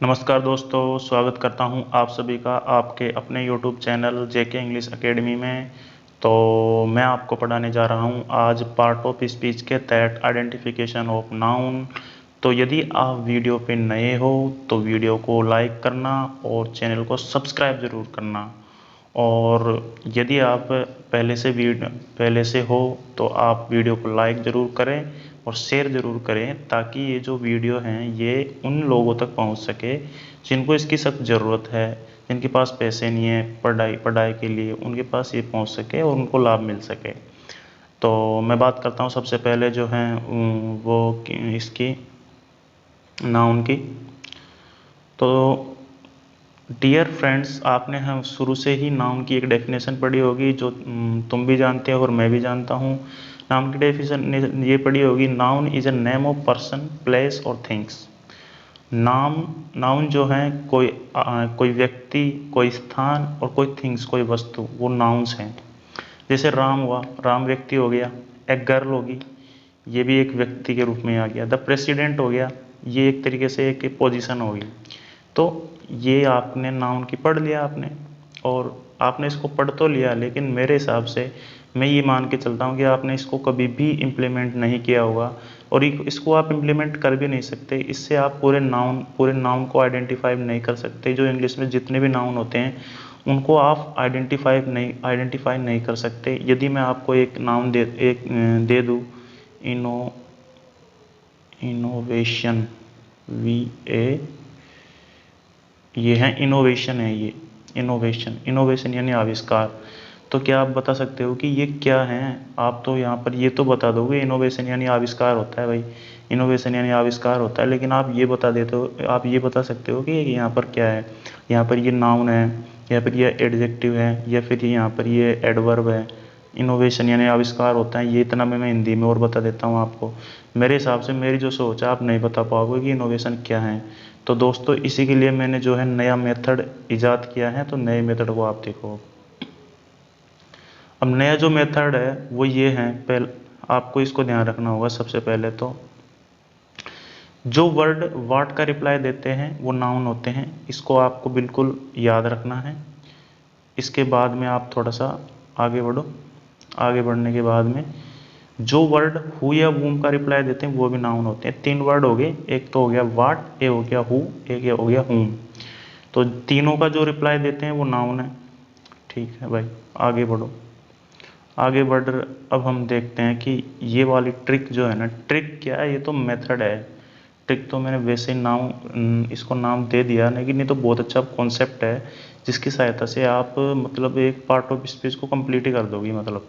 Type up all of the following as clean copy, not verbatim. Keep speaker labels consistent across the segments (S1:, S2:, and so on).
S1: नमस्कार दोस्तों, स्वागत करता हूं आप सभी का आपके अपने यूट्यूब चैनल जेके इंग्लिश एकेडमी में। तो मैं आपको पढ़ाने जा रहा हूं आज पार्ट ऑफ स्पीच के तहत आइडेंटिफिकेशन ऑफ नाउन। तो यदि आप वीडियो पे नए हो तो वीडियो को लाइक करना और चैनल को सब्सक्राइब ज़रूर करना। और यदि आप पहले से हो तो आप वीडियो को लाइक ज़रूर करें और शेयर ज़रूर करें, ताकि ये जो वीडियो हैं ये उन लोगों तक पहुंच सके जिनको इसकी सख्त ज़रूरत है, जिनके पास पैसे नहीं है पढ़ाई के लिए, उनके पास ये पहुंच सके और उनको लाभ मिल सके। तो मैं बात करता हूं सबसे पहले जो है वो इसकी नाउन की। तो डियर फ्रेंड्स, आपने हम शुरू से ही नाउन की एक डेफिनेशन पढ़ी होगी जो तुम भी जानते हो और मैं भी जानता हूँ। नाउन की डेफिनेशन ये पढ़ी होगी, noun is a name of person, place और थिंग्स। नाउन जो है कोई व्यक्ति, कोई स्थान और कोई थिंग्स, कोई वस्तु, वो नाउन्स हैं। जैसे राम हुआ, राम व्यक्ति हो गया। एक गर्ल होगी, ये भी एक व्यक्ति के रूप में आ गया। द प्रेसिडेंट हो गया, ये एक तरीके से एक पोजीशन होगी। तो ये आपने नाउन की पढ़ लिया आपने, और आपने इसको पढ़ तो लिया, लेकिन मेरे हिसाब से मैं ये मान के चलता हूँ कि आपने इसको कभी भी इम्प्लीमेंट नहीं किया होगा, और इसको आप इम्प्लीमेंट कर भी नहीं सकते। इससे आप पूरे नाउन को आइडेंटिफाई नहीं कर सकते। जो इंग्लिश में जितने भी नाउन होते हैं उनको आप आइडेंटिफाई नहीं कर सकते। यदि मैं आपको एक नाउन दे दूँ, इनोवेशन, VA, ये है इनोवेशन, है ये इनोवेशन यानी आविष्कार। तो क्या आप बता सकते हो कि ये क्या है? आप तो यहाँ पर ये तो बता दोगे इनोवेशन यानी आविष्कार होता है भाई, इनोवेशन यानी आविष्कार होता है, लेकिन आप ये बता देते हो, आप ये बता सकते हो कि यहाँ पर क्या है? यहाँ पर ये नाउन है, या फिर ये एडजेक्टिव है, या फिर यहाँ पर ये एडवर्ब है। इनोवेशन यानी आविष्कार होता है, ये इतना मैं हिंदी में और बता देता हूँ आपको। मेरे हिसाब से मेरी जो सोच है, आप नहीं बता पाओगे कि इनोवेशन क्या है। तो दोस्तों, इसी के लिए मैंने जो है नया मेथड इजाद किया है, तो नए मेथड को आप देखो। अब नया जो मेथड है वो ये है, पहले आपको इसको ध्यान रखना होगा। सबसे पहले तो जो वर्ड वाट का रिप्लाई देते हैं वो नाउन होते हैं, इसको आपको बिल्कुल याद रखना है। इसके बाद में आप थोड़ा सा आगे बढ़ो। आगे बढ़ने के बाद में जो वर्ड हु या वूम का रिप्लाई देते हैं वो भी नाउन होते हैं। 3 वर्ड हो गए, एक तो हो गया वाट, एक हो गया हु, एक हो गया हुम। तो तीनों का जो रिप्लाई देते हैं वो नाउन है। ठीक है भाई, आगे बढ़ो। आगे बढ़ अब हम देखते हैं कि ये वाली ट्रिक जो है ना, ट्रिक क्या है? ये तो मेथड है। ट्रिक तो मैंने वैसे नाम इसको नाम दे दिया, लेकिन ये तो बहुत अच्छा कॉन्सेप्ट है जिसकी सहायता से आप मतलब एक पार्ट ऑफ स्पीच को कंप्लीट ही कर दोगी। मतलब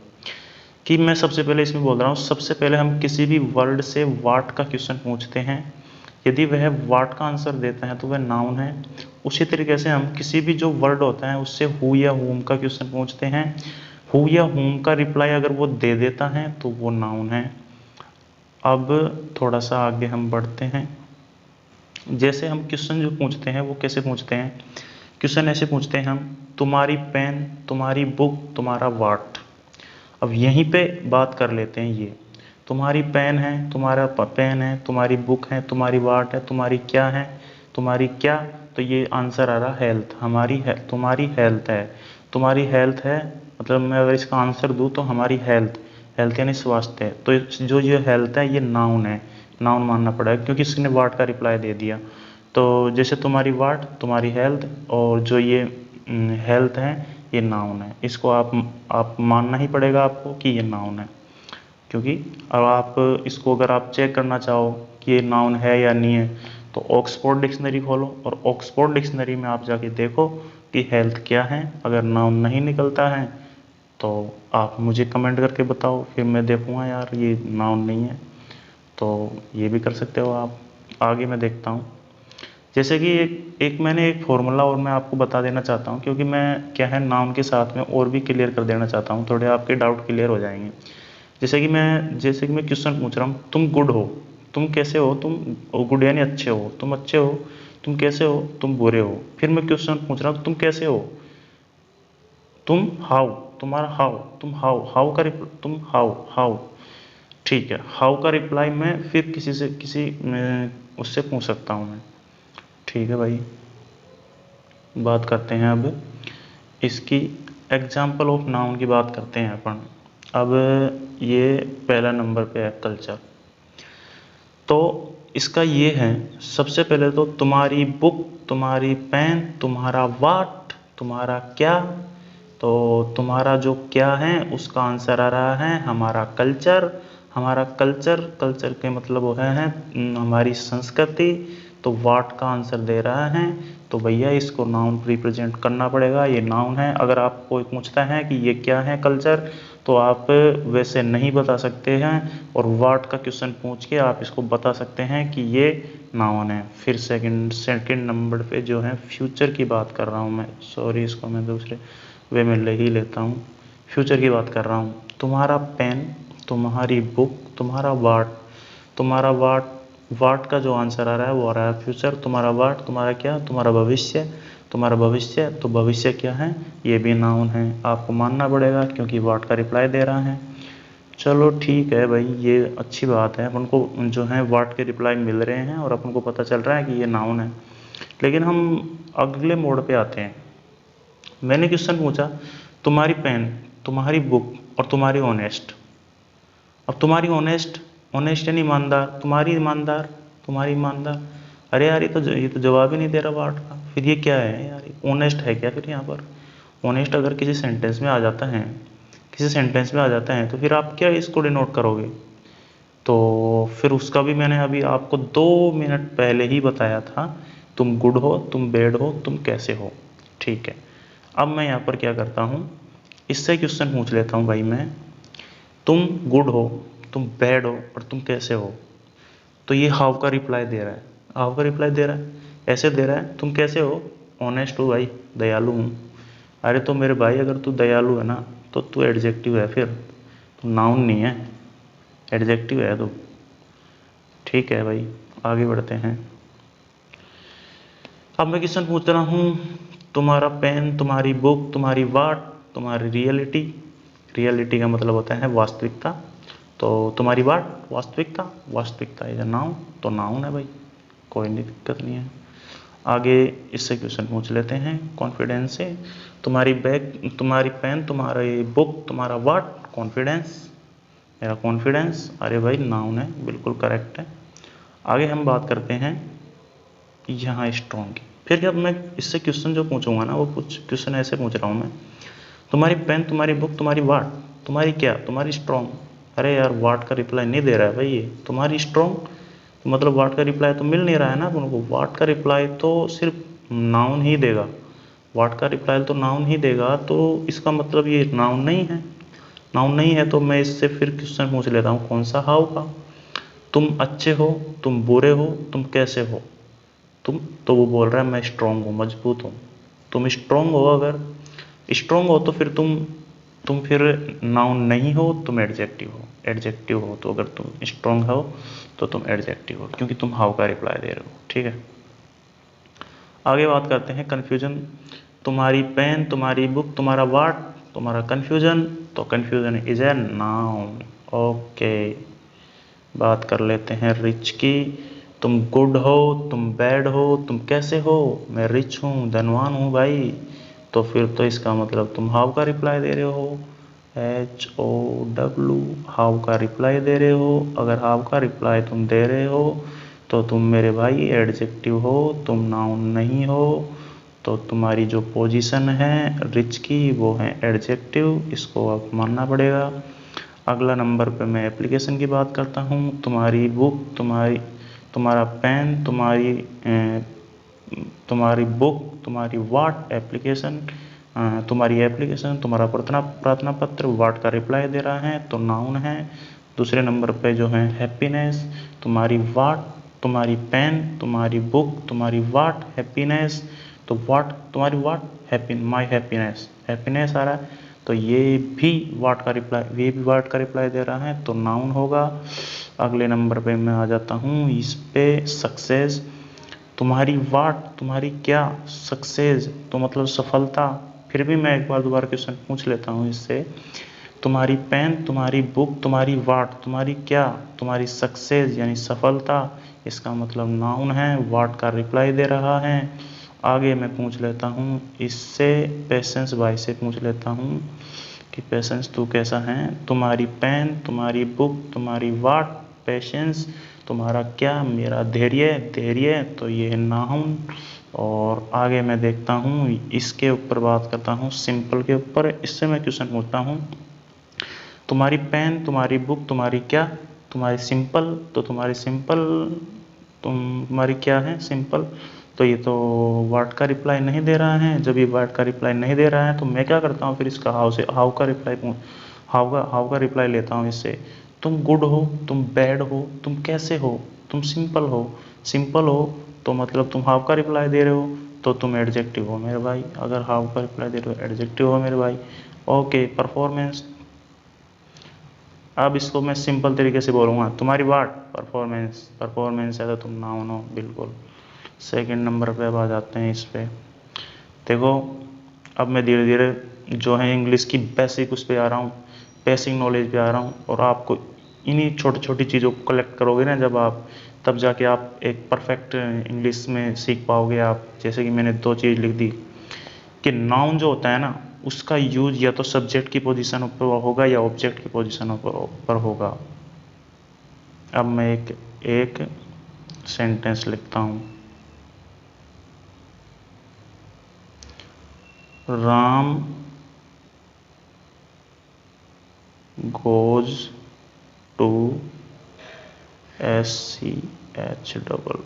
S1: कि मैं सबसे पहले इसमें बोल रहा हूँ, सबसे पहले हम किसी भी वर्ड से वाट का क्वेश्चन पूछते हैं। यदि वह वाट का आंसर देता है तो वह नाउन है। उसी तरीके से हम किसी भी जो वर्ड होता है उससे हु या हुम का क्वेश्चन पूछते हैं। हु या हुम का रिप्लाई अगर वो दे देता है तो वो नाउन है। अब थोड़ा सा आगे हम बढ़ते हैं। जैसे हम क्वेश्चन जो पूछते हैं वो कैसे पूछते हैं? क्वेश्चन ऐसे पूछते हैं हम, तुम्हारी पेन, तुम्हारी बुक, तुम्हारा वाट। अब यहीं पे बात कर लेते हैं। ये तुम्हारी पेन है, तुम्हारा पेन है, तुम्हारी बुक है, तुम्हारी वाट है, तुम्हारी क्या है, तुम्हारी क्या। तो ये आंसर आ रहा हेल्थ, हमारी है, तुम्हारी हेल्थ है। तुम्हारी हेल्थ है, मतलब मैं अगर इसका आंसर दूँ तो हमारी हेल्थ, हेल्थ यानी स्वास्थ्य है। तो जो ये हेल्थ है ये नाउन है, नाउन मानना पड़ेगा क्योंकि इसने वाट का रिप्लाई दे दिया। तो जैसे तुम्हारी वाट, तुम्हारी हेल्थ, और जो ये हेल्थ है ये नाउन है। इसको आप मानना ही पड़ेगा आपको कि ये नाउन है, क्योंकि अब आप इसको अगर आप चेक करना चाहो कि ये नाउन है या नहीं है तो ऑक्सफोर्ड डिक्शनरी खोलो, और ऑक्सफोर्ड डिक्शनरी में आप जाके देखो कि हेल्थ क्या है। अगर नाउन नहीं निकलता है तो आप मुझे कमेंट करके बताओ, फिर मैं देखूँगा यार ये नाउन नहीं है। तो ये भी कर सकते हो आप। आगे मैं देखता हूँ। जैसे कि एक मैंने एक फॉर्मूला और मैं आपको बता देना चाहता हूँ, क्योंकि मैं क्या है नाउन के साथ में और भी क्लियर कर देना चाहता हूँ, थोड़े आपके डाउट क्लियर हो जाएंगे। जैसे कि मैं क्वेश्चन पूछ रहा हूँ, तुम गुड हो, तुम कैसे हो, तुम गुड यानी अच्छे हो, तुम अच्छे हो, तुम कैसे हो, तुम बुरे हो। फिर मैं क्वेश्चन पूछ रहा हूँ, तुम कैसे हो, तुम हाउ, तुम्हारा हाउ, तुम हाउ, तुम हाउ हाउ। ठीक है, हाउ का रिप्लाई मैं फिर किसी उससे पूछ सकता हूँ मैं। ठीक है भाई, बात करते हैं अब इसकी एग्जाम्पल ऑफ नाउन की बात करते हैं अपन। अब ये पहला नंबर पे है कल्चर। तो इसका ये है, सबसे पहले तो तुम्हारी बुक, तुम्हारी पेन, तुम्हारा वाट, तुम्हारा क्या। तो तुम्हारा जो क्या है उसका आंसर आ रहा है हमारा कल्चर। हमारा कल्चर, कल्चर के मतलब वो है हमारी संस्कृति। तो वाट का आंसर दे रहा है, तो भैया इसको नाउन रिप्रेजेंट करना पड़ेगा। ये नाउन है। अगर आपको पूछता है कि ये क्या है कल्चर, तो आप वैसे नहीं बता सकते हैं, और वाट का क्वेश्चन पूछ के आप इसको बता सकते हैं कि ये नाउन है। फिर सेकंड नंबर पे जो है फ्यूचर की बात कर रहा हूँ मैं, सॉरी इसको मैं दूसरे वे में ले ही लेता हूँ। फ्यूचर की बात कर रहा हूँ। तुम्हारा पेन, तुम्हारी बुक, तुम्हारा वाट। तुम्हारा वाट, वाट का जो आंसर आ रहा है वो आ रहा है फ्यूचर। तुम्हारा वाट, तुम्हारा क्या, तुम्हारा भविष्य। तुम्हारा भविष्य, तो भविष्य क्या है, ये भी नाउन है, आपको मानना पड़ेगा क्योंकि वाट का रिप्लाई दे रहा है। चलो ठीक है भाई, ये अच्छी बात है, अपन को जो है वाट के रिप्लाई मिल रहे हैं और अपन को पता चल रहा है कि ये नाउन है। लेकिन हम अगले मोड पे आते हैं। मैंने क्वेश्चन पूछा तुम्हारी पेन, तुम्हारी बुक और तुम्हारी ऑनेस्ट। अब तुम्हारी ऑनेस्ट, ऑनेस्ट यानी ईमानदार, तुम्हारी ईमानदार, तुम्हारी ईमानदार। अरे यार ये तो जवाब ही नहीं दे रहा वाट का। फिर ये क्या है यार, ऑनेस्ट है क्या फिर यहाँ पर? ऑनेस्ट अगर किसी सेंटेंस में आ जाता है, किसी सेंटेंस में आ जाता है, तो फिर आप क्या इसको डिनोट करोगे? तो फिर उसका भी मैंने अभी आपको 2 मिनट पहले ही बताया था। तुम गुड हो, तुम बैड हो, तुम कैसे हो। ठीक है, अब मैं यहाँ पर क्या करता हूँ, इससे क्वेश्चन पूछ लेता हूँ भाई मैं। तुम गुड हो, तुम बैड हो और तुम कैसे हो। तो ये हाउ का रिप्लाई दे रहा है, हाउ का रिप्लाई दे रहा है, ऐसे दे रहा है तुम कैसे हो, ऑनेस्ट हो भाई, दयालु हूँ। अरे तो मेरे भाई अगर तू दयालु है ना, तो तू एडजेक्टिव है, फिर तू नाउन नहीं है, एडजेक्टिव है तू। ठीक है भाई, आगे बढ़ते हैं। अब मैं क्वेश्चन पूछ रहा हूँ, तुम्हारा पेन, तुम्हारी बुक, तुम्हारी वाट, तुम्हारी रियलिटी। रियलिटी का मतलब होता है वास्तविकता। तो तुम्हारी वाट, वास्तविकता, वास्तविकता इज अ नाउन, तो नाउन है भाई, कोई दिक्कत नहीं है। आगे इससे क्वेश्चन पूछ लेते हैं कॉन्फिडेंस से। तुम्हारी बैग, तुम्हारी पेन, तुम्हारी बुक, तुम्हारा वाट, कॉन्फिडेंस, मेरा कॉन्फिडेंस। अरे भाई नाउन है, बिल्कुल करेक्ट है। आगे हम बात करते हैं यहाँ स्ट्रॉन्ग की। फिर जब मैं इससे क्वेश्चन जो पूछूंगा ना, वो कुछ क्वेश्चन ऐसे पूछ रहा हूँ मैं, तुम्हारी पेन, तुम्हारी बुक, तुम्हारी वाट, तुम्हारी क्या, तुम्हारी स्ट्रॉन्ग। अरे यार वाट का रिप्लाई नहीं दे रहा है भाई, ये तुम्हारी स्ट्रॉन्ग, तो मतलब वाट का रिप्लाई तो मिल नहीं रहा है ना उनको। वाट का रिप्लाई तो सिर्फ नाउन ही देगा, वाट का रिप्लाई तो नाउन ही देगा, तो इसका मतलब ये नाउन नहीं है। नाउन नहीं है तो मैं इससे फिर क्वेश्चन पूछ लेता हूँ, कौन सा, हाउ का। तुम अच्छे हो, तुम बुरे हो, तुम कैसे हो। तुम, तो वो बोल रहा है मैं स्ट्रॉन्ग हूँ, मजबूत हूँ। तुम स्ट्रॉन्ग हो, अगर स्ट्रॉन्ग हो तो फिर तुम फिर नाउन नहीं हो, तुम एडजेक्टिव हो। एडजेक्टिव हो तो अगर तुम स्ट्रॉन्ग हो तो तुम एडजेक्टिव हो, क्योंकि तुम हाउ का रिप्लाई दे रहे हो। ठीक है, आगे बात करते हैं कन्फ्यूजन। तुम्हारी पेन, तुम्हारी बुक, तुम्हारा वाट, तुम्हारा कन्फ्यूजन, तो confusion is a noun. Okay, बात कर लेते हैं रिच की। तुम गुड हो, तुम बैड हो, तुम कैसे हो। मैं रिच हूँ, धनवान हूँ भाई, तो फिर तो इसका मतलब तुम हाउ का रिप्लाई दे रहे हो, HOW, हाउ का रिप्लाई दे रहे हो। अगर हाउ का रिप्लाई तुम दे रहे हो तो तुम मेरे भाई एडजेक्टिव हो, तुम नाउन नहीं हो। तो तुम्हारी जो पोजीशन है रिच की वो है एडजेक्टिव, इसको आप मानना पड़ेगा। अगला नंबर पे मैं एप्लीकेशन की बात करता हूँ। तुम्हारी बुक, तुम्हारा पेन, तुम्हारी बुक, तुम्हारी वाट, एप्लीकेशन, तुम्हारी एप्लीकेशन, तुम्हारा प्रार्थना पत्र, वाट का रिप्लाई दे रहा है, तो नाउन है। दूसरे नंबर पे जो है हैप्पीनेस, तुम्हारी वाट, तुम्हारी पेन, तुम्हारी बुक, तुम्हारी वाट, हैप्पीनेस, तो वाट, तुम्हारी वाट, हैप्पी, माई हैप्पीनेस, हैप्पीनेस आ रहा है, तो ये भी वाट का रिप्लाई, ये भी वाट का रिप्लाई दे रहा है, तो नाउन होगा। अगले नंबर पे मैं आ जाता हूँ इस पे सक्सेस। तुम्हारी वाट, तुम्हारी क्या, सक्सेस, तो मतलब सफलता। फिर भी मैं एक बार दोबारा क्वेश्चन पूछ लेता हूँ इससे, तुम्हारी पेन, तुम्हारी बुक, तुम्हारी वाट, तुम्हारी क्या, तुम्हारी सक्सेस यानी सफलता, इसका मतलब नाउन है, वाट का रिप्लाई दे रहा है। आगे मैं पूछ लेता हूँ इससे, पेशेंस भाई से पूछ लेता हूँ कि पेशेंस तू कैसा है। तुम्हारी पेन, तुम्हारी बुक, तुम्हारी वाट, पेशेंस, तुम्हारा क्या, मेरा धैर्य, धैर्य, तो ये है नाउन। और आगे मैं देखता हूँ इसके ऊपर बात करता हूँ, सिंपल के ऊपर। इससे मैं क्वेश्चन पूछता हूँ, तुम्हारी पेन, तुम्हारी बुक, तुम्हारी क्या, तुम्हारी सिंपल, तो तुम्हारी सिंपल, तुम्हारी क्या है, सिंपल। तो ये तो वाट का रिप्लाई नहीं दे रहा है। जब ये वाट का रिप्लाई नहीं दे रहा है तो मैं क्या करता हूँ फिर इसका हाउ से, हाउ का रिप्लाई, हाउ का रिप्लाई लेता हूँ इससे। तुम गुड हो, तुम बैड हो, तुम कैसे हो, तुम सिंपल हो। सिंपल हो तो मतलब तुम हाउ का रिप्लाई दे रहे हो, तो तुम एडजेक्टिव हो मेरे भाई। अगर हाउ का रिप्लाई दे रहे हो एडजेक्टिव हो मेरे भाई। Okay, performance. अब इसको मैं सिंपल तरीके से बोलूँगा, तुम्हारी वाट, परफॉर्मेंस, परफॉर्मेंस है तो तुम नाउन हो बिल्कुल। सेकंड नंबर पे अब आ जाते हैं इस पे। देखो अब मैं धीरे धीरे जो है इंग्लिश की बेसिक उस पे आ रहा हूँ, बेसिक नॉलेज पे आ रहा हूँ। और आपको इन्हीं छोटी छोटी चीज़ों को कलेक्ट करोगे ना जब आप, तब जाके आप एक परफेक्ट इंग्लिश में सीख पाओगे आप। जैसे कि मैंने दो चीज़ लिख दी कि नाउन जो होता है ना, उसका यूज या तो सब्जेक्ट की पोजीशन पर होगा या ऑब्जेक्ट की पोजीशन पर होगा। अब मैं एक सेंटेंस लिखता हूँ, राम गोज टू SCHOOL।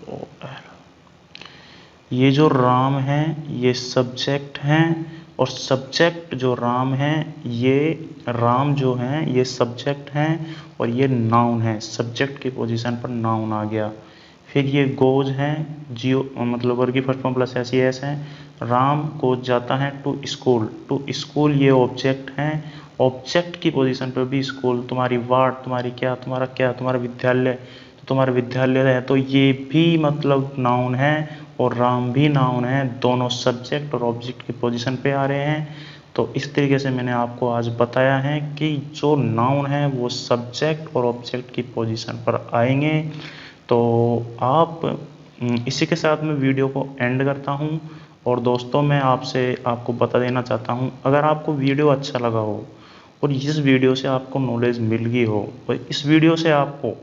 S1: ये जो राम है ये सब्जेक्ट हैं, और सब्जेक्ट जो राम है, ये राम जो हैं ये सब्जेक्ट हैं, और ये नाउन है, सब्जेक्ट की पोजीशन पर नाउन आ गया। फिर ये गोज हैं, जियो मतलब वर्ग की फर्स्ट फॉर्म प्लस SES है। राम गोज जाता है टू स्कूल, टू स्कूल ये ऑब्जेक्ट हैं, ऑब्जेक्ट की पोजीशन पर भी स्कूल। तुम्हारी वार्ड, तुम्हारी क्या, तुम्हारा क्या, तुम्हारा विद्यालय, तो तुम्हारा विद्यालय है, तो ये भी मतलब नाउन है, और राम भी नाउन है। दोनों सब्जेक्ट और ऑब्जेक्ट की पोजीशन पे आ रहे हैं। तो इस तरीके से मैंने आपको आज बताया है कि जो नाउन है वो सब्जेक्ट और ऑब्जेक्ट की पोजीशन पर आएंगे। तो आप इसी के साथ मैं वीडियो को एंड करता हूँ। और दोस्तों मैं आपको बता देना चाहता हूँ, अगर आपको वीडियो अच्छा लगा हो और इस वीडियो से आपको नॉलेज मिल गई हो, और इस वीडियो से आपको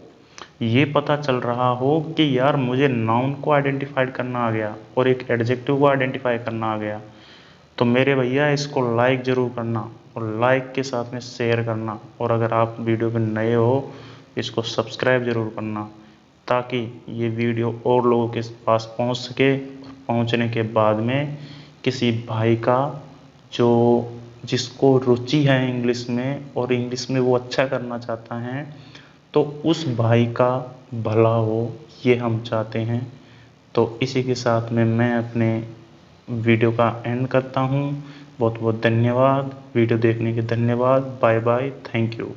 S1: ये पता चल रहा हो कि यार मुझे नाउन को आइडेंटिफाइड करना आ गया और एक एडजेक्टिव को आइडेंटिफाई करना आ गया, तो मेरे भैया इसको लाइक ज़रूर करना, और लाइक के साथ में शेयर करना। और अगर आप वीडियो पे नए हो इसको सब्सक्राइब ज़रूर करना, ताकि ये वीडियो और लोगों के पास पहुंच सके। पहुंचने के बाद में किसी भाई का जो जिसको रुचि है इंग्लिश में, और इंग्लिश में वो अच्छा करना चाहता है, तो उस भाई का भला हो, ये हम चाहते हैं। तो इसी के साथ में मैं अपने वीडियो का एंड करता हूँ। बहुत बहुत धन्यवाद, वीडियो देखने के धन्यवाद। Bye bye, thank you.